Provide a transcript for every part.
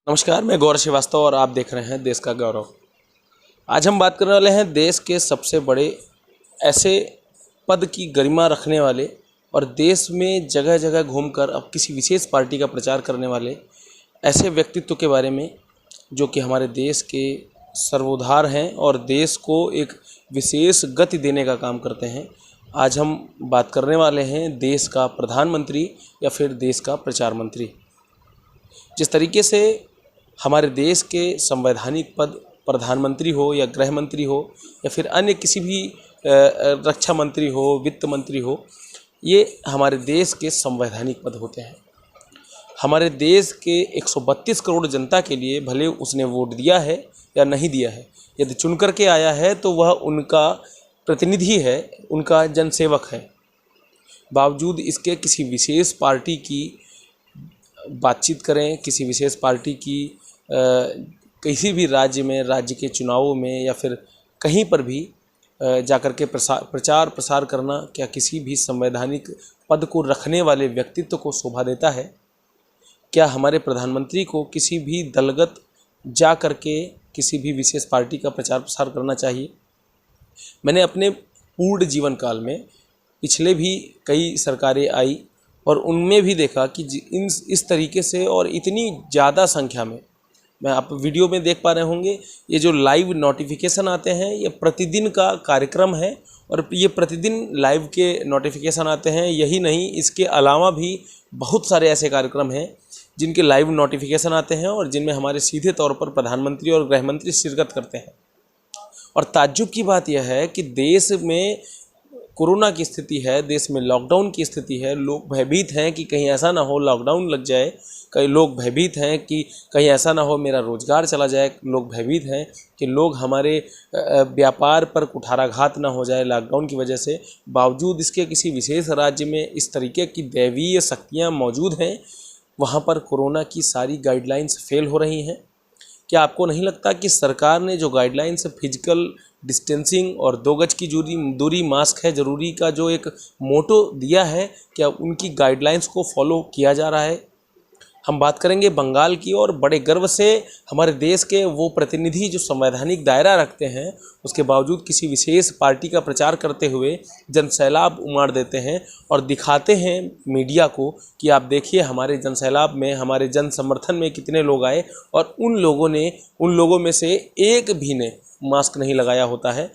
नमस्कार, मैं गौरव श्रीवास्तव और आप देख रहे हैं देश का गौरव। आज हम बात करने वाले हैं देश के सबसे बड़े ऐसे पद की गरिमा रखने वाले और देश में जगह जगह घूमकर अब किसी विशेष पार्टी का प्रचार करने वाले ऐसे व्यक्तित्व के बारे में, जो कि हमारे देश के सर्वोधार हैं और देश को एक विशेष गति देने का काम करते हैं। आज हम बात करने वाले हैं देश का प्रधानमंत्री या फिर देश का प्रचार मंत्री। जिस तरीके से हमारे देश के संवैधानिक पद प्रधानमंत्री हो या गृह मंत्री हो या फिर अन्य किसी भी रक्षा मंत्री हो, वित्त मंत्री हो, ये हमारे देश के संवैधानिक पद होते हैं। हमारे देश के 132 करोड़ जनता के लिए भले उसने वोट दिया है या नहीं दिया है, यदि चुन करके आया है तो वह उनका प्रतिनिधि है, उनका जनसेवक है। बावजूद इसके किसी विशेष पार्टी की बातचीत करें, किसी विशेष पार्टी की किसी भी राज्य में, राज्य के चुनावों में या फिर कहीं पर भी जाकर के प्रचार प्रसार करना क्या किसी भी संवैधानिक पद को रखने वाले व्यक्तित्व को शोभा देता है? क्या हमारे प्रधानमंत्री को किसी भी दलगत जा कर के किसी भी विशेष पार्टी का प्रचार प्रसार करना चाहिए? मैंने अपने पूर्ण जीवन काल में पिछले भी कई सरकारें आई और उनमें भी देखा कि इस तरीके से और इतनी ज़्यादा संख्या में, मैं आप वीडियो में देख पा रहे होंगे, ये जो लाइव नोटिफिकेशन आते हैं ये प्रतिदिन का कार्यक्रम है और ये प्रतिदिन लाइव के नोटिफिकेशन आते हैं। यही नहीं, इसके अलावा भी बहुत सारे ऐसे कार्यक्रम हैं जिनके लाइव नोटिफिकेशन आते हैं और जिनमें हमारे सीधे तौर पर प्रधानमंत्री और गृह मंत्री शिरकत करते हैं। और ताज्जुब की बात यह है कि देश में कोरोना की स्थिति है, देश में लॉकडाउन की स्थिति है, लोग भयभीत हैं कि कहीं ऐसा ना हो लॉकडाउन लग जाए, कई लोग भयभीत हैं कि कहीं ऐसा ना हो मेरा रोज़गार चला जाए, लोग भयभीत हैं कि लोग हमारे व्यापार पर कुठाराघात ना हो जाए लॉकडाउन की वजह से। बावजूद इसके किसी विशेष राज्य में इस तरीके की दैवीय शक्तियाँ मौजूद हैं, वहाँ पर कोरोना की सारी गाइडलाइंस फेल हो रही हैं। क्या आपको नहीं लगता कि सरकार ने जो गाइडलाइंस फिजिकल डिस्टेंसिंग और 2 गज की दूरी, मास्क है ज़रूरी का जो एक मोटो दिया है, क्या उनकी गाइडलाइंस को फॉलो किया जा रहा है? हम बात करेंगे बंगाल की और बड़े गर्व से हमारे देश के वो प्रतिनिधि जो संवैधानिक दायरा रखते हैं, उसके बावजूद किसी विशेष पार्टी का प्रचार करते हुए जनसैलाब उमाड़ देते हैं और दिखाते हैं मीडिया को कि आप देखिए हमारे जनसैलाब में, हमारे जन समर्थन में कितने लोग आए और उन लोगों में से एक भी ने मास्क नहीं लगाया होता है।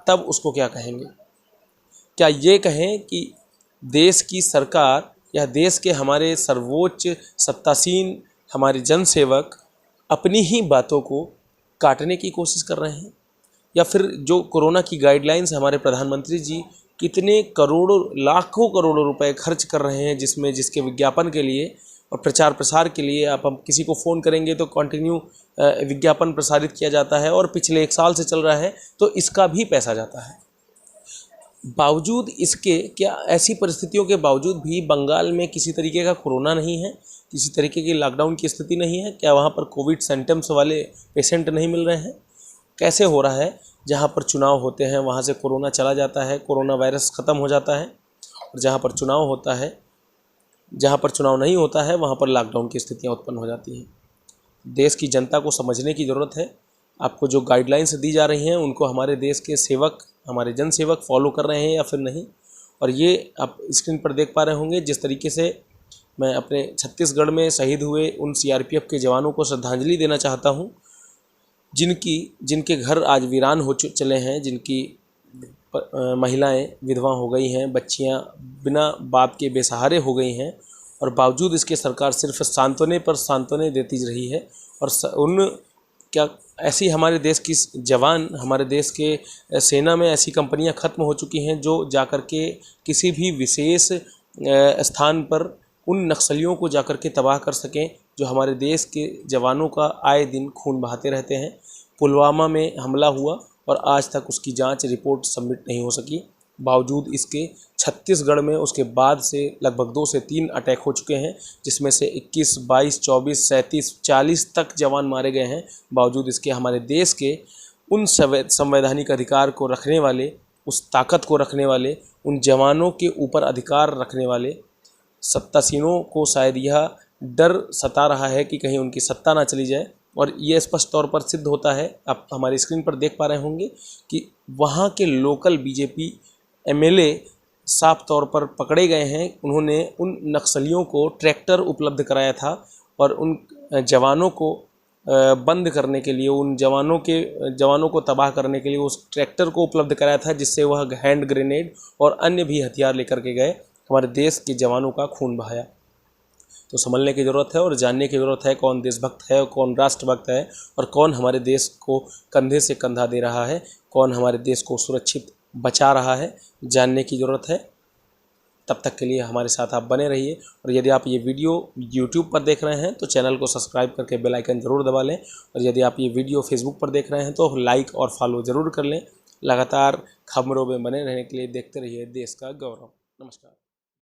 तब उसको क्या कहेंगे? क्या ये कहें कि देश की सरकार या देश के हमारे सर्वोच्च सत्तासीन हमारे जनसेवक अपनी ही बातों को काटने की कोशिश कर रहे हैं? या फिर जो कोरोना की गाइडलाइंस हमारे प्रधानमंत्री जी कितने करोड़ों लाखों करोड़ों रुपए खर्च कर रहे हैं, जिसके विज्ञापन के लिए और प्रचार प्रसार के लिए आप हम किसी को फ़ोन करेंगे तो कंटिन्यू विज्ञापन प्रसारित किया जाता है और पिछले 1 साल से चल रहा है, तो इसका भी पैसा जाता है। बावजूद इसके, क्या ऐसी परिस्थितियों के बावजूद भी बंगाल में किसी तरीके का कोरोना नहीं है, किसी तरीके की लॉकडाउन की स्थिति नहीं है? क्या वहाँ पर कोविड सिम्टम्स वाले पेशेंट नहीं मिल रहे हैं? कैसे हो रहा है? जहाँ पर चुनाव होते हैं वहाँ से कोरोना चला जाता है, कोरोना वायरस ख़त्म हो जाता है, और जहाँ पर चुनाव होता है, जहाँ पर चुनाव नहीं होता है वहाँ पर लॉकडाउन की स्थितियाँ उत्पन्न हो जाती हैं। देश की जनता को समझने की ज़रूरत है। आपको जो गाइडलाइंस दी जा रही हैं उनको हमारे देश के सेवक, हमारे जनसेवक फॉलो कर रहे हैं या फिर नहीं? और ये आप स्क्रीन पर देख पा रहे होंगे जिस तरीके से मैं अपने छत्तीसगढ़ में शहीद हुए उन सीआरपीएफ के जवानों को श्रद्धांजलि देना चाहता हूँ, जिनके घर आज वीरान हो चले हैं, जिनकी महिलाएं विधवा हो गई हैं, बच्चियां बिना बाप के बेसहारे हो गई हैं, और बावजूद इसके सरकार सिर्फ सांत्वने पर सांत्वने देती रही है। और क्या ऐसी हमारे देश की जवान, हमारे देश के सेना में ऐसी कंपनियां ख़त्म हो चुकी हैं जो जाकर के किसी भी विशेष स्थान पर उन नक्सलियों को जाकर के तबाह कर सकें जो हमारे देश के जवानों का आए दिन खून बहाते रहते हैं। पुलवामा में हमला हुआ और आज तक उसकी जांच रिपोर्ट सबमिट नहीं हो सकी। बावजूद इसके छत्तीसगढ़ में उसके बाद से लगभग 2 से 3 अटैक हो चुके हैं, जिसमें से 21, 22, 24, 37, 40 तक जवान मारे गए हैं। बावजूद इसके हमारे देश के उन संवैधानिक अधिकार को रखने वाले, उस ताकत को रखने वाले, उन जवानों के ऊपर अधिकार रखने वाले सत्तासीनों को शायद यह डर सता रहा है कि कहीं उनकी सत्ता ना चली जाए। और ये स्पष्ट तौर पर सिद्ध होता है, आप हमारी स्क्रीन पर देख पा रहे होंगे कि वहाँ के लोकल बीजेपी एमएलए साफ तौर पर पकड़े गए हैं। उन्होंने उन नक्सलियों को ट्रैक्टर उपलब्ध कराया था और उन जवानों को बंद करने के लिए, उन जवानों को तबाह करने के लिए उस ट्रैक्टर को उपलब्ध कराया था, जिससे वह हैंड ग्रेनेड और अन्य भी हथियार लेकर के गए, हमारे देश के जवानों का खून बहाया। तो समझने की ज़रूरत है और जानने की ज़रूरत है कौन देशभक्त है, कौन राष्ट्रभक्त है और कौन हमारे देश को कंधे से कंधा दे रहा है, कौन हमारे देश को सुरक्षित बचा रहा है। जानने की ज़रूरत है। तब तक के लिए हमारे साथ आप बने रहिए। और यदि आप ये वीडियो यूट्यूब पर देख रहे हैं तो चैनल को सब्सक्राइब करके बेल आइकन ज़रूर दबा लें। और यदि आप ये वीडियो फेसबुक पर देख रहे हैं तो लाइक और फॉलो ज़रूर कर लें। लगातार खबरों में बने रहने के लिए देखते रहिए देश का गौरव। नमस्कार।